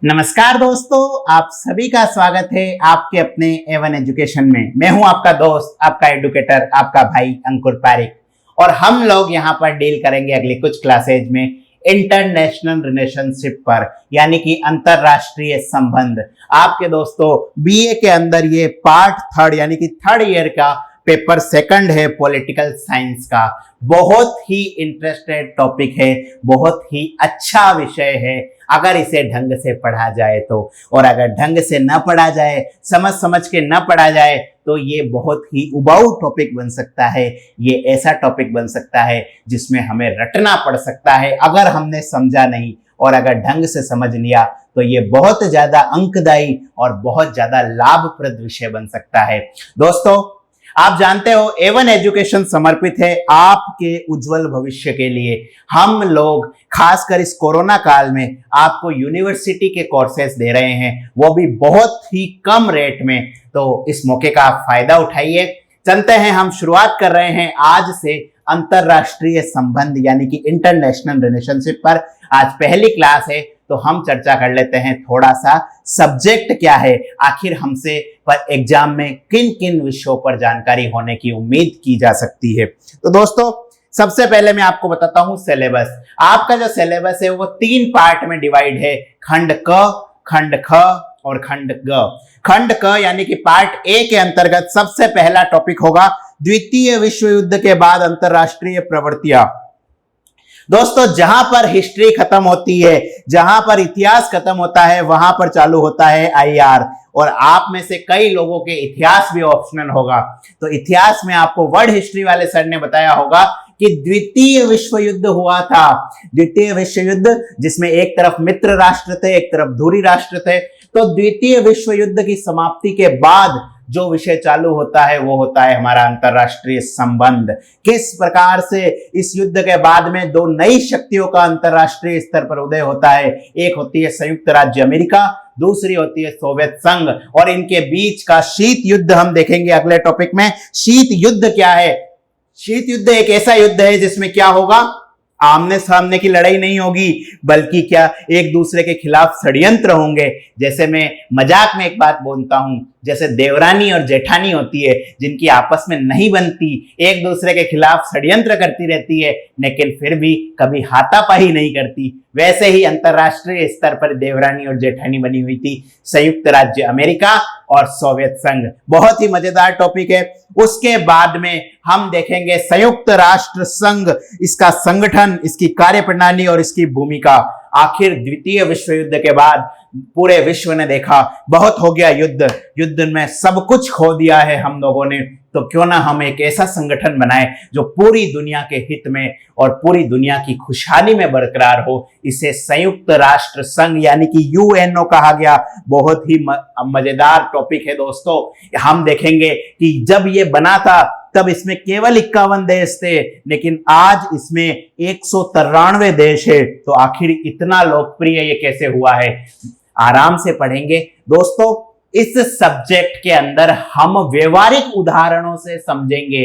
नमस्कार दोस्तों, आप सभी का स्वागत है आपके अपने एवन एजुकेशन में। मैं हूं आपका दोस्त, आपका एडुकेटर, आपका भाई अंकुर पारिक। और हम लोग यहां पर डील करेंगे अगली कुछ क्लासेज में इंटरनेशनल रिलेशनशिप पर, यानी कि अंतरराष्ट्रीय संबंध। आपके दोस्तों बीए के अंदर ये पार्ट थर्ड यानी कि थर्ड ईयर का पेपर सेकंड है पॉलिटिकल साइंस का। बहुत ही इंटरेस्टेड टॉपिक है, बहुत ही अच्छा विषय है अगर इसे ढंग से पढ़ा जाए तो। और अगर ढंग से न पढ़ा जाए, समझ समझ के न पढ़ा जाए तो ये बहुत ही उबाऊ टॉपिक बन सकता है। ये ऐसा टॉपिक बन सकता है जिसमें हमें रटना पड़ सकता है अगर हमने समझा नहीं। और अगर ढंग से समझ लिया तो ये बहुत ज्यादा अंकदायी और बहुत ज्यादा लाभप्रद विषय बन सकता है। दोस्तों आप जानते हो एवन एजुकेशन समर्पित है आपके उज्जवल भविष्य के लिए। हम लोग खासकर इस कोरोना काल में आपको यूनिवर्सिटी के कोर्सेज दे रहे हैं, वो भी बहुत ही कम रेट में। तो इस मौके का आप फायदा उठाइए। चलते हैं, हम शुरुआत कर रहे हैं आज से अंतरराष्ट्रीय संबंध यानी कि इंटरनेशनल रिलेशनशिप पर। आज पहली क्लास है तो हम चर्चा कर लेते हैं थोड़ा सा सब्जेक्ट क्या है, आखिर हमसे पर एग्जाम में किन किन विषयों पर जानकारी होने की उम्मीद की जा सकती है। तो दोस्तों सबसे पहले मैं आपको बताता हूं सिलेबस। आपका जो सिलेबस है वो 3 पार्ट में डिवाइड है, खंड क, खंड ख और खंड ग। खंड क यानी कि पार्ट ए के अंतर्गत सबसे पहला टॉपिक होगा द्वितीय विश्व युद्ध के बाद अंतरराष्ट्रीय प्रवृत्तियां। दोस्तों जहां पर हिस्ट्री खत्म होती है, जहां पर इतिहास खत्म होता है, वहां पर चालू होता है आईआर। और आप में से कई लोगों के इतिहास भी ऑप्शनल होगा। तो इतिहास में आपको वर्ल्ड हिस्ट्री वाले सर ने बताया होगा कि द्वितीय विश्व युद्ध हुआ था। द्वितीय विश्व युद्ध जिसमें एक तरफ मित्र राष्ट्र थे, एक तरफ धुरी राष्ट्र थे। तो द्वितीय विश्व युद्ध की समाप्ति के बाद जो विषय चालू होता है वो होता है हमारा अंतरराष्ट्रीय संबंध। किस प्रकार से इस युद्ध के बाद में 2 नई शक्तियों का अंतरराष्ट्रीय स्तर पर उदय होता है। एक होती है संयुक्त राज्य अमेरिका, दूसरी होती है सोवियत संघ। और इनके बीच का शीत युद्ध हम देखेंगे अगले टॉपिक में। शीत युद्ध क्या है? शीत युद्ध एक ऐसा युद्ध है जिसमें क्या होगा, आमने सामने की लड़ाई नहीं होगी, बल्कि क्या एक दूसरे के खिलाफ षड्यंत्र होंगे। जैसे मैं मजाक में एक बात बोलता हूं, जैसे देवरानी और जेठानी होती है जिनकी आपस में नहीं बनती, एक दूसरे के खिलाफ षड्यंत्र करती रहती है लेकिन फिर भी कभी हाथापाई नहीं करती, वैसे ही अंतरराष्ट्रीय स्तर पर देवरानी और जेठानी बनी हुई थी संयुक्त राज्य अमेरिका और सोवियत संघ। बहुत ही मजेदार टॉपिक है। उसके बाद में हम देखेंगे संयुक्त राष्ट्र संघ, इसका संगठन, इसकी कार्यप्रणाली और इसकी भूमिका। आखिर द्वितीय विश्व युद्ध के बाद पूरे विश्व ने देखा बहुत हो गया युद्ध, युद्ध में सब कुछ खो दिया है हम लोगों ने, तो क्यों ना हम एक ऐसा संगठन बनाए जो पूरी दुनिया के हित में और पूरी दुनिया की खुशहाली में बरकरार हो। इसे संयुक्त राष्ट्र संघ यानी कि यूएनओ कहा गया। बहुत ही मजेदार टॉपिक है दोस्तों। हम देखेंगे कि जब ये बना था तब इसमें केवल 51 देश थे, लेकिन आज इसमें 193 देश है। तो आखिर इतना लोकप्रिय ये कैसे हुआ है, आराम से पढ़ेंगे दोस्तों। इस सब्जेक्ट के अंदर हम व्यवहारिक उदाहरणों से समझेंगे,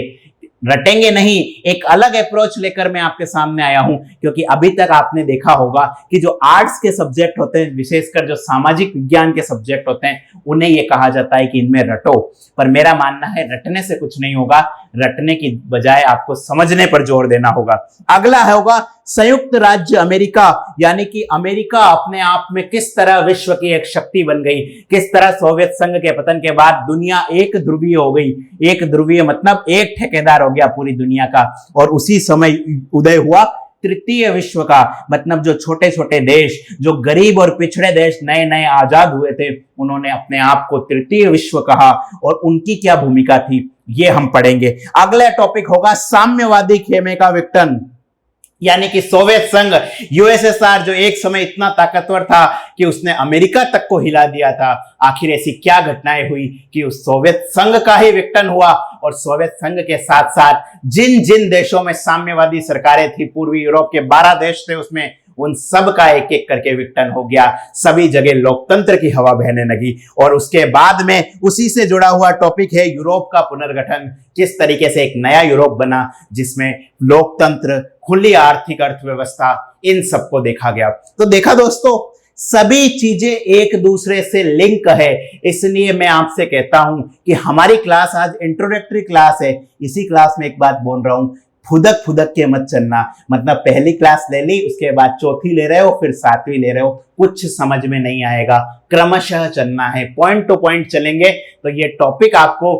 रटेंगे नहीं। एक अलग अप्रोच लेकर मैं आपके सामने आया हूं, क्योंकि अभी तक आपने देखा होगा कि जो आर्ट्स के सब्जेक्ट होते हैं, विशेषकर जो सामाजिक विज्ञान के सब्जेक्ट होते हैं, उन्हें ये कहा जाता है कि इनमें रटो। पर मेरा मानना है रटने से कुछ नहीं होगा, रटने की बजाय आपको समझने पर जोर देना होगा। अगला होगा संयुक्त राज्य अमेरिका, यानी कि अमेरिका अपने आप में किस तरह विश्व की एक शक्ति बन गई, किस तरह सोवियत संघ के पतन के बाद दुनिया एक ध्रुवीय हो गई। एक ध्रुवीय मतलब एक ठेकेदार हो गया पूरी दुनिया का। और उसी समय उदय हुआ तृतीय विश्व का, मतलब जो छोटे छोटे देश, जो गरीब और पिछड़े देश नए नए आजाद हुए थे, उन्होंने अपने आप को तृतीय विश्व कहा। और उनकी क्या भूमिका थी ये हम पढ़ेंगे। अगला टॉपिक होगा साम्यवादी खेमे का विघटन, यानी कि सोवियत संघ, यूएसएसआर, जो एक समय इतना ताकतवर था कि उसने अमेरिका तक को हिला दिया था। आखिर ऐसी क्या घटनाएं हुई कि उस सोवियत संघ का ही विघटन हुआ। और सोवियत संघ के साथ साथ जिन जिन देशों में साम्यवादी सरकारें थी, पूर्वी यूरोप के 12 देश थे उसमें, उन सब का एक एक करके विघटन हो गया। सभी जगह लोकतंत्र की हवा बहने लगी। और उसके बाद में उसी से जुड़ा हुआ टॉपिक है यूरोप का पुनर्गठन। किस तरीके से एक नया यूरोप बना जिसमें लोकतंत्र, खुली आर्थिक अर्थव्यवस्था, इन सबको देखा गया। तो देखा दोस्तों, सभी चीजें एक दूसरे से लिंक है। इसलिए मैं आपसे कहता हूं कि हमारी क्लास आज इंट्रोडक्टरी क्लास है। इसी क्लास में एक बात बोल रहा हूं, फुदक फुदक के मत चलना। मतलब पहली क्लास ले ली, उसके बाद चौथी ले रहे हो, फिर सातवीं ले रहे हो, कुछ समझ में नहीं आएगा। क्रमशः चलना है, पॉइंट टू पॉइंट चलेंगे तो ये टॉपिक आपको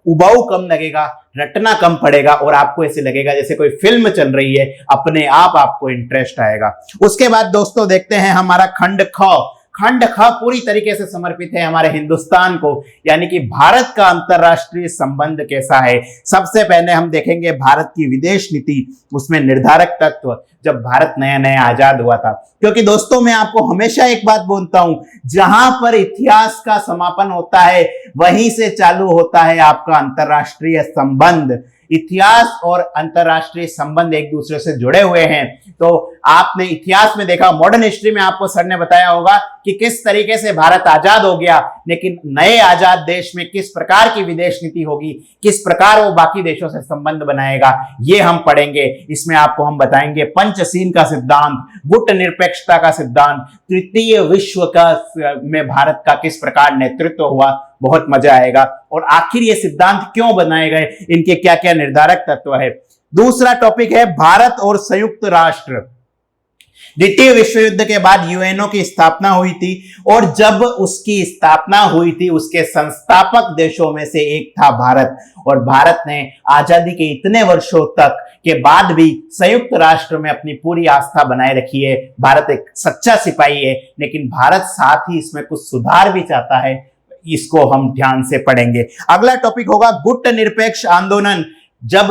उबाऊ कम लगेगा, रटना कम पड़ेगा और आपको ऐसे लगेगा जैसे कोई फिल्म चल रही है, अपने आप आपको इंटरेस्ट आएगा। उसके बाद दोस्तों देखते हैं हमारा खंड ख। खंड ख पूरी तरीके से समर्पित है हमारे हिंदुस्तान को, यानी कि भारत का अंतरराष्ट्रीय संबंध कैसा है। सबसे पहले हम देखेंगे भारत की विदेश नीति, उसमें निर्धारक तत्व जब भारत नया नया आजाद हुआ था। क्योंकि दोस्तों मैं आपको हमेशा एक बात बोलता हूं, जहां पर इतिहास का समापन होता है वहीं से चालू होता है आपका अंतरराष्ट्रीय संबंध। इतिहास और अंतरराष्ट्रीय संबंध एक दूसरे से जुड़े हुए हैं। तो आपने इतिहास में देखा, मॉडर्न हिस्ट्री में आपको सर ने बताया होगा कि किस तरीके से भारत आजाद हो गया, लेकिन नए आजाद देश में किस प्रकार की विदेश नीति होगी, किस प्रकार वो बाकी देशों से संबंध बनाएगा, ये हम पढ़ेंगे। इसमें आपको हम बताएंगे पंचशील का सिद्धांत, गुट निरपेक्षता का सिद्धांत, तृतीय विश्व का में भारत का किस प्रकार नेतृत्व हुआ, बहुत मजा आएगा। और आखिर ये सिद्धांत क्यों बनाए गए, इनके क्या क्या निर्धारक तत्व है। दूसरा टॉपिक है भारत और संयुक्त राष्ट्र। द्वितीय विश्व युद्ध के बाद यूएनओ की स्थापना हुई थी और जब उसकी स्थापना हुई थी उसके संस्थापक देशों में से एक था भारत। और भारत ने आजादी के इतने वर्षों तक के बाद भी संयुक्त राष्ट्र में अपनी पूरी आस्था बनाए रखी है। भारत एक सच्चा सिपाही है, लेकिन भारत साथ ही इसमें कुछ सुधार भी चाहता है, इसको हम ध्यान से पढ़ेंगे। अगला टॉपिक होगा गुट निरपेक्ष आंदोलन। जब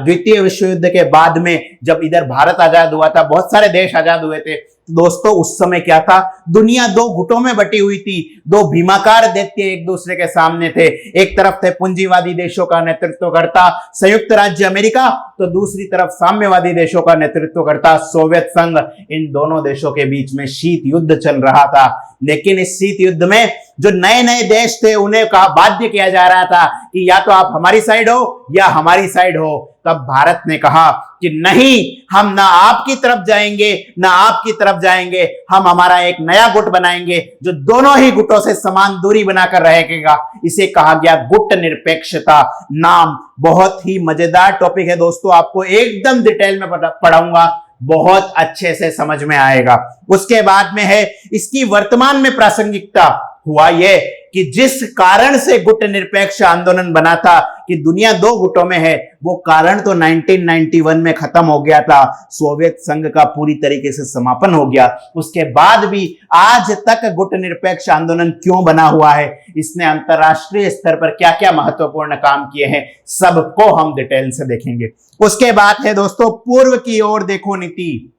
द्वितीय विश्व युद्ध के बाद में जब इधर भारत आजाद हुआ था, बहुत सारे देश आजाद हुए थे दोस्तों, उस समय क्या था, दुनिया दो गुटों में बटी हुई थी, दो भीमाकार दैत्य एक दूसरे के सामने थे। एक तरफ थे पूंजीवादी देशों का नेतृत्व करता संयुक्त राज्य अमेरिका, तो दूसरी तरफ साम्यवादी देशों का नेतृत्व करता सोवियत संघ। इन दोनों देशों के बीच में शीत युद्ध चल रहा था, लेकिन इस शीत युद्ध में जो नए नए देश थे उन्हें बाध्य किया जा रहा था कि या तो आप हमारी साइड हो या हमारी साइड हो। तब भारत ने कहा कि नहीं, हम ना आपकी तरफ जाएंगे ना आपकी तरफ जाएंगे, हम हमारा एक नया गुट बनाएंगे जो दोनों ही गुटों से समान दूरी बनाकर रहेगा। इसे कहा गया गुट निरपेक्षता। नाम बहुत ही मजेदार टॉपिक है दोस्तों, आपको एकदम डिटेल में पढ़ाऊंगा, बहुत अच्छे से समझ में आएगा। उसके बाद में है इसकी वर्तमान में प्रासंगिकता। हुआ यह कि जिस कारण से गुट निरपेक्ष आंदोलन बना था कि दुनिया दो गुटों में है, वो कारण तो 1991 में खत्म हो गया था, सोवियत संघ का पूरी तरीके से समापन हो गया। उसके बाद भी आज तक गुट निरपेक्ष आंदोलन क्यों बना हुआ है, इसने अंतरराष्ट्रीय स्तर पर क्या क्या महत्वपूर्ण काम किए हैं, सबको हम डिटेल से देखेंगे। उसके बाद है दोस्तों पूर्व की ओर देखो नीति।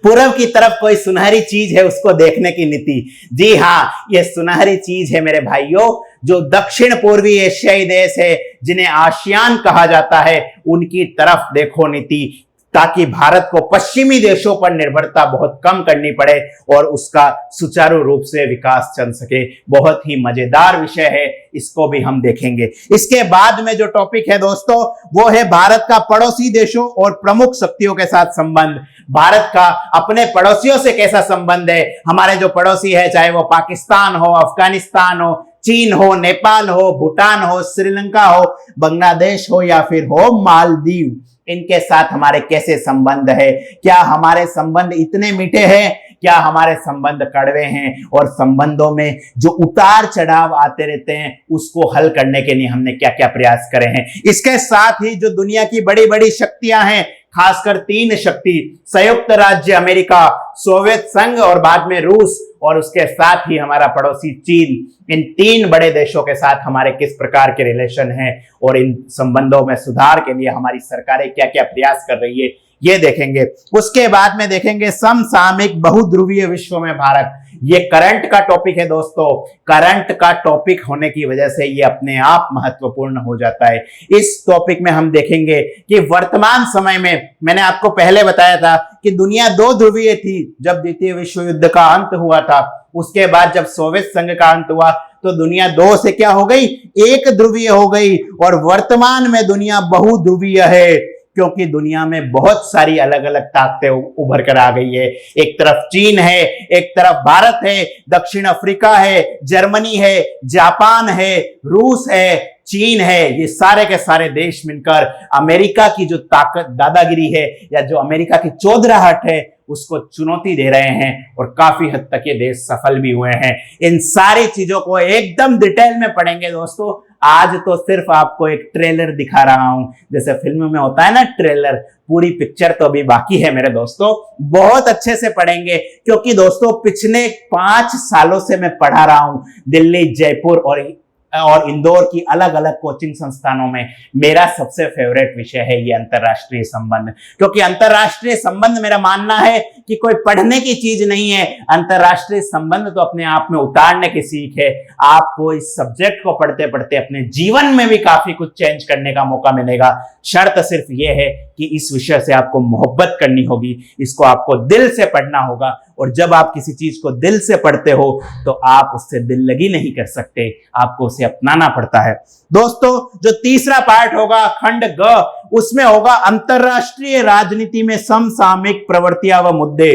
पूर्व की तरफ कोई सुनहरी चीज है, उसको देखने की नीति। जी हाँ, ये सुनहरी चीज है मेरे भाइयों, जो दक्षिण पूर्वी एशियाई देश है जिन्हें आसियान कहा जाता है, उनकी तरफ देखो नीति, ताकि भारत को पश्चिमी देशों पर निर्भरता बहुत कम करनी पड़े और उसका सुचारू रूप से विकास चल सके। बहुत ही मजेदार विषय है, इसको भी हम देखेंगे। इसके बाद में जो टॉपिक है दोस्तों, वो है भारत का पड़ोसी देशों और प्रमुख शक्तियों के साथ संबंध। भारत का अपने पड़ोसियों से कैसा संबंध है। हमारे जो पड़ोसी है, चाहे वो पाकिस्तान हो, अफगानिस्तान हो, चीन हो, नेपाल हो, भूटान हो, श्रीलंका हो, बांग्लादेश हो या फिर हो मालदीव, इनके साथ हमारे कैसे संबंध है। क्या हमारे संबंध इतने मीठे हैं, क्या हमारे संबंध कड़वे हैं, और संबंधों में जो उतार चढ़ाव आते रहते हैं उसको हल करने के लिए हमने क्या क्या प्रयास करे हैं। इसके साथ ही जो दुनिया की बड़ी बड़ी शक्तियां हैं, खासकर तीन शक्ति, संयुक्त राज्य अमेरिका, सोवियत संघ और बाद में रूस, और उसके साथ ही हमारा पड़ोसी चीन, इन तीन बड़े देशों के साथ हमारे किस प्रकार के रिलेशन हैं और इन संबंधों में सुधार के लिए हमारी सरकारें क्या क्या प्रयास कर रही है, ये देखेंगे। उसके बाद में देखेंगे समसामयिक बहुध्रुवीय विश्व में भारत। ये करंट का टॉपिक है दोस्तों, करंट का टॉपिक होने की वजह से ये अपने आप महत्वपूर्ण हो जाता है। इस टॉपिक में हम देखेंगे कि वर्तमान समय में, मैंने आपको पहले बताया था कि दुनिया दो ध्रुवीय थी जब द्वितीय विश्व युद्ध का अंत हुआ था। उसके बाद जब सोवियत संघ का अंत हुआ तो दुनिया दो से क्या हो गई, एक ध्रुवीय हो गई, और वर्तमान में दुनिया बहुध्रुवीय है। क्योंकि दुनिया में बहुत सारी अलग अलग ताकतें उभर कर आ गई है। एक तरफ चीन है, एक तरफ भारत है, दक्षिण अफ्रीका है, जर्मनी है, जापान है, रूस है, चीन है। ये सारे के सारे देश मिलकर अमेरिका की जो ताकत दादागिरी है या जो अमेरिका की चौधराहट है उसको चुनौती दे रहे हैं और काफी हद तक ये देश सफल भी हुए हैं। इन सारी चीजों को एकदम डिटेल में पढ़ेंगे दोस्तों। आज तो सिर्फ आपको एक ट्रेलर दिखा रहा हूं, जैसे फिल्म में होता है ना ट्रेलर, पूरी पिक्चर तो अभी बाकी है मेरे दोस्तों। बहुत अच्छे से पढ़ेंगे क्योंकि दोस्तों पिछले 5 सालों से मैं पढ़ा रहा हूं दिल्ली, जयपुर और इंदौर की अलग अलग कोचिंग संस्थानों में। मेरा सबसे फेवरेट विषय है ये अंतरराष्ट्रीय संबंध, क्योंकि अंतरराष्ट्रीय संबंध मेरा मानना है कि कोई पढ़ने की चीज नहीं है। अंतरराष्ट्रीय संबंध तो अपने आप में उतारने की सीख है। आपको इस सब्जेक्ट को पढ़ते पढ़ते अपने जीवन में भी काफी कुछ चेंज करने का मौका मिलेगा। शर्त सिर्फ ये है कि इस विषय से आपको मोहब्बत करनी होगी, इसको आपको दिल से पढ़ना होगा। और जब आप किसी चीज को दिल से पढ़ते हो तो आप उससे दिल लगी नहीं कर सकते, आपको उसे अपनाना पड़ता है। दोस्तों जो तीसरा पार्ट होगा खंड ग, उसमें होगा अंतरराष्ट्रीय राजनीति में समसामयिक प्रवृत्तियां व मुद्दे।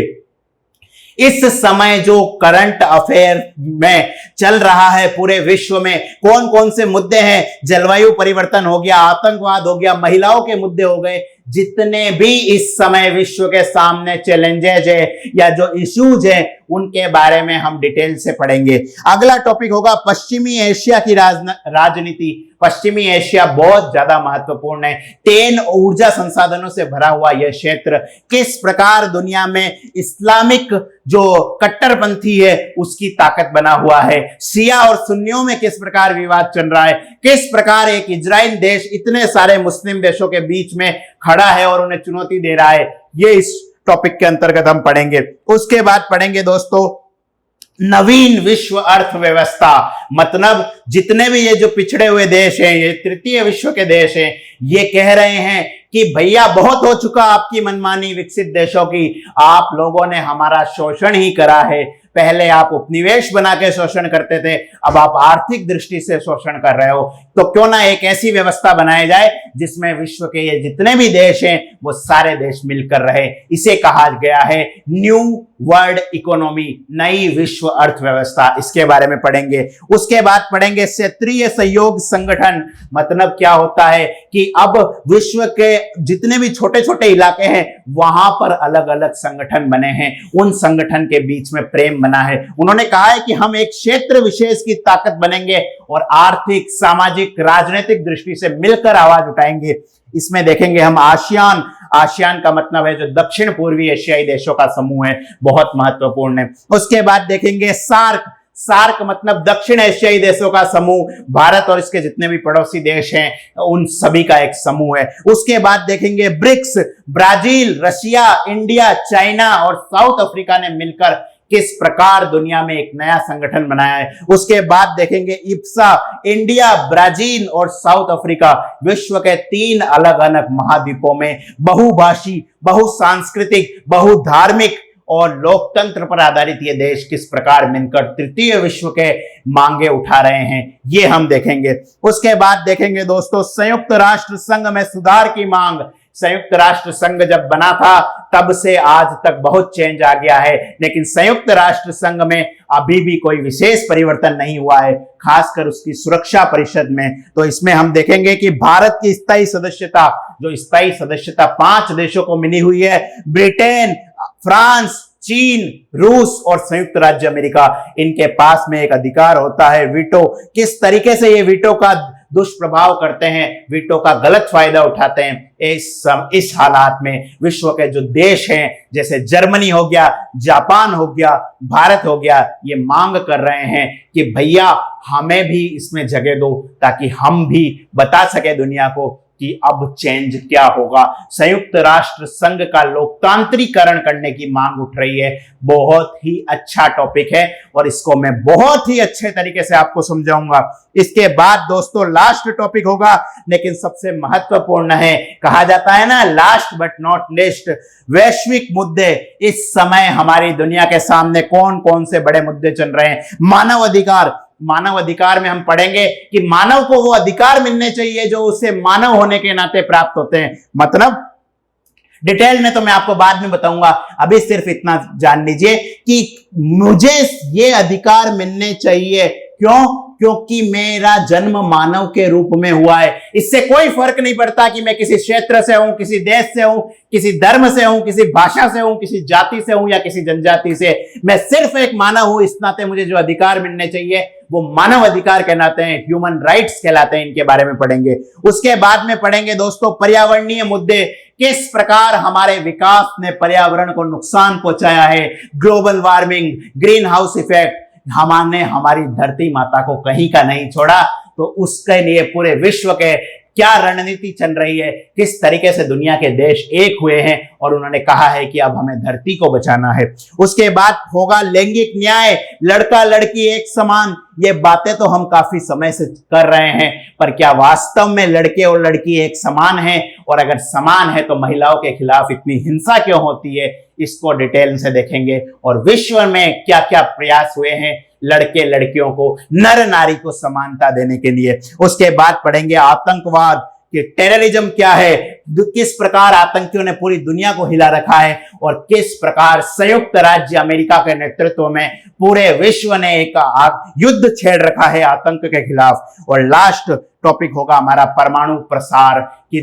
इस समय जो करंट अफेयर में चल रहा है पूरे विश्व में, कौन कौन से मुद्दे हैं, जलवायु परिवर्तन हो गया, आतंकवाद हो गया, महिलाओं के मुद्दे हो गए, जितने भी इस समय विश्व के सामने चैलेंजेज है या जो इश्यूज है उनके बारे में हम डिटेल से पढ़ेंगे। अगला टॉपिक होगा पश्चिमी एशिया की राजनीति। पश्चिमी एशिया बहुत ज्यादा महत्वपूर्ण है। 10 ऊर्जा संसाधनों से भरा हुआ यह क्षेत्र किस प्रकार दुनिया में इस्लामिक जो कट्टरपंथी है उसकी ताकत बना हुआ है। शिया और सुन्नियों में किस प्रकार विवाद चल रहा है, किस प्रकार एक इजराइल देश इतने सारे मुस्लिम देशों के बीच में खड़ा है और उन्हें चुनौती दे रहा है, ये इस टॉपिक के अंतर्गत हम पढ़ेंगे। उसके बाद पढ़ेंगे दोस्तों नवीन विश्व अर्थव्यवस्था। मतलब जितने भी ये जो पिछड़े हुए देश हैं, ये तृतीय विश्व के देश हैं, ये कह रहे हैं कि भैया बहुत हो चुका आपकी मनमानी विकसित देशों की, आप लोगों ने हमारा शोषण ही करा है। पहले आप उपनिवेश बना के शोषण करते थे, अब आप आर्थिक दृष्टि से शोषण कर रहे हो। तो क्यों ना एक ऐसी व्यवस्था बनाई जाए जिसमें विश्व के ये जितने भी देश हैं वो सारे देश मिलकर रहे। इसे कहा गया है न्यू वर्ल्ड इकोनॉमी, नई विश्व अर्थव्यवस्था। इसके बारे में पढ़ेंगे। उसके बाद पढ़ेंगे क्षेत्रीय सहयोग संगठन। मतलब क्या होता है कि अब विश्व के जितने भी छोटे छोटे इलाके हैं वहां पर अलग अलग संगठन बने हैं, उन संगठन के बीच में प्रेम बना है। उन्होंने कहा है कि हम एक क्षेत्र विशेष की ताकत बनेंगे और आर्थिक, सामाजिक, राजनीतिक दृष्टि से मिलकर आवाज उठाएंगे। इसमें देखेंगे हम आसियान। आसियान का मतलब है जो दक्षिण पूर्वी एशियाई देशों का समूह है, बहुत महत्वपूर्ण है। उसके बाद देखेंगे सार्क। सार्क मतलब दक्षिण एशियाई देशों का समूह, भारत और इसके जितने भी पड़ोसी देश हैं उन सभी का एक समूह है। उसके बाद देखेंगे BRICS. Brazil, Russia, India, China और साउथ अफ्रीका ने मिलकर किस प्रकार दुनिया में एक नया संगठन बनाया है। उसके बाद देखेंगे इप्सा। इंडिया, ब्राजील और साउथ अफ्रीका विश्व के 3 अलग अलग महाद्वीपों में बहुभाषी, बहुसांस्कृतिक, बहुधार्मिक और लोकतंत्र पर आधारित ये देश किस प्रकार मिलकर तृतीय विश्व के मांगे उठा रहे हैं, ये हम देखेंगे। उसके बाद देखेंगे दोस्तों संयुक्त राष्ट्र संघ में सुधार की मांग। संयुक्त राष्ट्र संघ जब बना था तब से आज तक बहुत चेंज आ गया है, लेकिन संयुक्त राष्ट्र संघ में अभी भी कोई विशेष परिवर्तन नहीं हुआ है, खासकर उसकी सुरक्षा परिषद में। तो इसमें हम देखेंगे कि भारत की स्थायी सदस्यता, जो स्थायी सदस्यता 5 देशों को मिली हुई है, ब्रिटेन, फ्रांस, चीन, रूस और संयुक्त राज्य अमेरिका, इनके पास में एक अधिकार होता है वीटो। किस तरीके से ये वीटो का दुष्प्रभाव करते हैं, वीटो का गलत फायदा उठाते हैं। इस हालात में विश्व के जो देश हैं जैसे जर्मनी हो गया, जापान हो गया, भारत हो गया, ये मांग कर रहे हैं कि भैया हमें भी इसमें जगह दो, ताकि हम भी बता सके दुनिया को कि अब चेंज क्या होगा। संयुक्त राष्ट्र संघ का लोकतांत्रिकरण करने की मांग उठ रही है। बहुत ही अच्छा टॉपिक है और इसको मैं बहुत ही अच्छे तरीके से आपको समझाऊंगा। इसके बाद दोस्तों लास्ट टॉपिक होगा, लेकिन सबसे महत्वपूर्ण है, कहा जाता है ना लास्ट बट नॉट लीस्ट, वैश्विक मुद्दे। इस समय हमारी दुनिया के सामने कौन कौन से बड़े मुद्दे चल रहे हैं। मानव अधिकार। मानव अधिकार में हम पढ़ेंगे कि मानव को वो अधिकार मिलने चाहिए जो उसे मानव होने के नाते प्राप्त होते हैं। मतलब डिटेल में तो मैं आपको बाद में बताऊंगा, अभी सिर्फ इतना जान लीजिए कि मुझे ये अधिकार मिलने चाहिए। क्यों? क्योंकि मेरा जन्म मानव के रूप में हुआ है। इससे कोई फर्क नहीं पड़ता कि मैं किसी क्षेत्र से हूं, किसी देश से हूं, किसी धर्म से हूं, किसी भाषा से हूं, किसी जाति से हूं या किसी जनजाति से। मैं सिर्फ एक मानव हूं। इस नाते मुझे जो अधिकार मिलने चाहिए वो मानव अधिकार कहलाते हैं, ह्यूमन राइट्स कहलाते हैं। इनके बारे में पढ़ेंगे। उसके बाद में पढ़ेंगे दोस्तों पर्यावरणीय मुद्दे, किस प्रकार हमारे विकास ने पर्यावरण को नुकसान पहुंचाया है। Global warming, green house effect, हमने हमारी धरती माता को कहीं का नहीं छोड़ा। तो उसके लिए पूरे विश्व के क्या रणनीति चल रही है, किस तरीके से दुनिया के देश एक हुए हैं और उन्होंने कहा है कि अब हमें धरती को बचाना है। उसके बाद होगा लैंगिक न्याय, लड़का लड़की एक समान। ये बातें तो हम काफी समय से कर रहे हैं, पर क्या वास्तव में लड़के और लड़की एक समान है? और अगर समान है तो महिलाओं के खिलाफ इतनी हिंसा क्यों होती है? इसको डिटेल से देखेंगे। और विश्व में क्या क्या प्रयास हुए हैं लड़के लड़कियों को, नर नारी को समानता देने के लिए। उसके बाद पढ़ेंगे आतंकवाद, कि टेररिज्म क्या है, किस प्रकार आतंकियों ने पूरी दुनिया को हिला रखा है और किस प्रकार संयुक्त राज्य अमेरिका के नेतृत्व में पूरे विश्व ने एक युद्ध छेड़ रखा है आतंक के खिलाफ। और लास्ट टॉपिक होगा हमारा परमाणु प्रसार, कि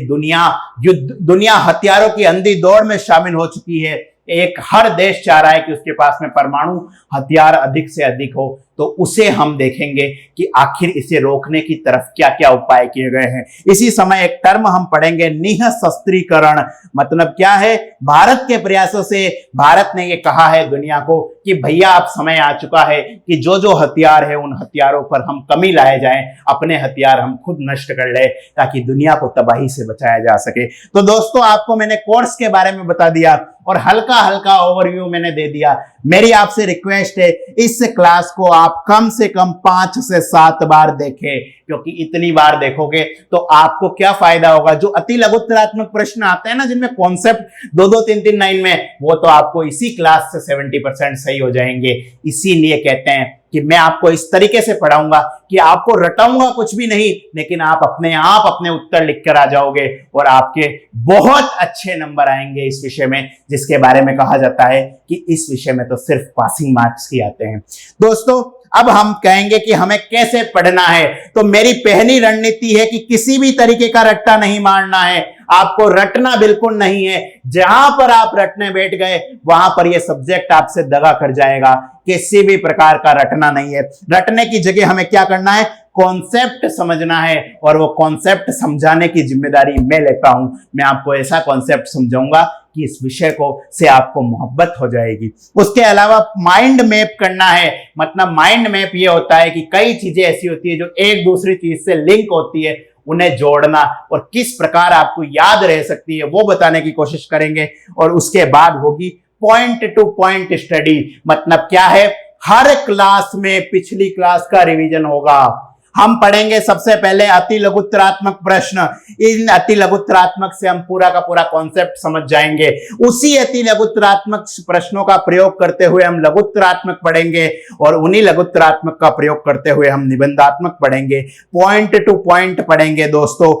दुनिया हथियारों की अंधी दौड़ में शामिल हो चुकी है। एक हर देश चाह रहा है कि उसके पास में परमाणु हथियार अधिक से अधिक हो। तो उसे हम देखेंगे कि आखिर इसे रोकने की तरफ क्या क्या उपाय किए गए हैं। इसी समय एक टर्म हम पढ़ेंगे निःशस्त्रीकरण। मतलब क्या है? भारत के प्रयासों से भारत ने ये कहा है दुनिया को कि भैया अब समय आ चुका है कि जो जो हथियार है उन हथियारों पर हम कमी लाए जाएं, अपने हथियार हम खुद नष्ट कर ले ताकि दुनिया को तबाही से बचाया जा सके। तो दोस्तों आपको मैंने कोर्स के बारे में बता दिया और हल्का हल्का ओवरव्यू मैंने दे दिया। मेरी आपसे रिक्वेस्ट है इस क्लास को आप कम से कम 5 से 7 बार देखें, क्योंकि इतनी बार देखोगे तो आपको क्या फायदा होगा। जो अति लघुत्तरात्मक प्रश्न आते हैं ना, जिनमें कॉन्सेप्ट 2-2, 3-3 लाइन में, वो तो आपको इसी क्लास से 70% सही हो जाएंगे। इसीलिए कहते हैं कि मैं आपको इस तरीके से पढ़ाऊंगा कि आपको रटाऊंगा कुछ भी नहीं, लेकिन आप अपने उत्तर लिख कर आ जाओगे और आपके बहुत अच्छे नंबर आएंगे इस विषय में, जिसके बारे में कहा जाता है कि इस विषय में तो सिर्फ पासिंग मार्क्स ही आते हैं। दोस्तों अब हम कहेंगे कि हमें कैसे पढ़ना है। तो मेरी पहली रणनीति है कि किसी भी तरीके का रट्टा नहीं मारना है। आपको रटना बिल्कुल नहीं है। जहां पर आप रटने बैठ गए वहां पर यह सब्जेक्ट आपसे दगा कर जाएगा। किसी भी प्रकार का रटना नहीं है। रटने की जगह हमें क्या करना है? कॉन्सेप्ट समझना है, और वो कॉन्सेप्ट समझाने की जिम्मेदारी मैं लेता हूं। मैं आपको ऐसा कॉन्सेप्ट समझाऊंगा कि इस विषय को से आपको मोहब्बत हो जाएगी। उसके अलावा माइंड मैप करना है। मतलब माइंड मैप ये होता है कि कई चीजें ऐसी होती है जो एक दूसरी चीज से लिंक होती है, उन्हें जोड़ना और किस प्रकार आपको याद रह सकती है वो बताने की कोशिश करेंगे। और उसके बाद होगी पॉइंट टू पॉइंट स्टडी। मतलब क्या है? हर क्लास में पिछली क्लास का रिवीजन होगा। हम पढ़ेंगे सबसे पहले अति लघुत्तरात्मक प्रश्न। इन अति लघुत्तरात्मक से हम पूरा का पूरा कॉन्सेप्ट समझ जाएंगे। उसी अति लघुत्तरात्मक प्रश्नों का प्रयोग करते हुए हम लघुत्तरात्मक पढ़ेंगे और उन्हीं लघुत्तरात्मक का प्रयोग करते हुए हम निबंधात्मक पढ़ेंगे। पॉइंट टू पॉइंट पढ़ेंगे। दोस्तों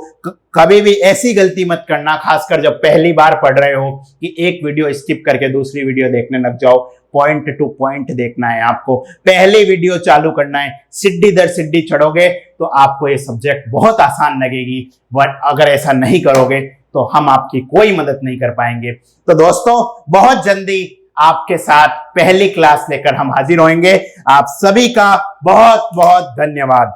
कभी भी ऐसी गलती मत करना, खासकर जब पहली बार पढ़ रहे हो, कि एक वीडियो स्किप करके दूसरी वीडियो देखने लग जाओ। पॉइंट टू पॉइंट देखना है आपको। पहली वीडियो चालू करना है। सीढ़ी दर सीढ़ी चढ़ोगे तो आपको ये सब्जेक्ट बहुत आसान लगेगी, बट अगर ऐसा नहीं करोगे तो हम आपकी कोई मदद नहीं कर पाएंगे। तो दोस्तों बहुत जल्दी आपके साथ पहली क्लास लेकर हम हाजिर होंगे। आप सभी का बहुत बहुत धन्यवाद।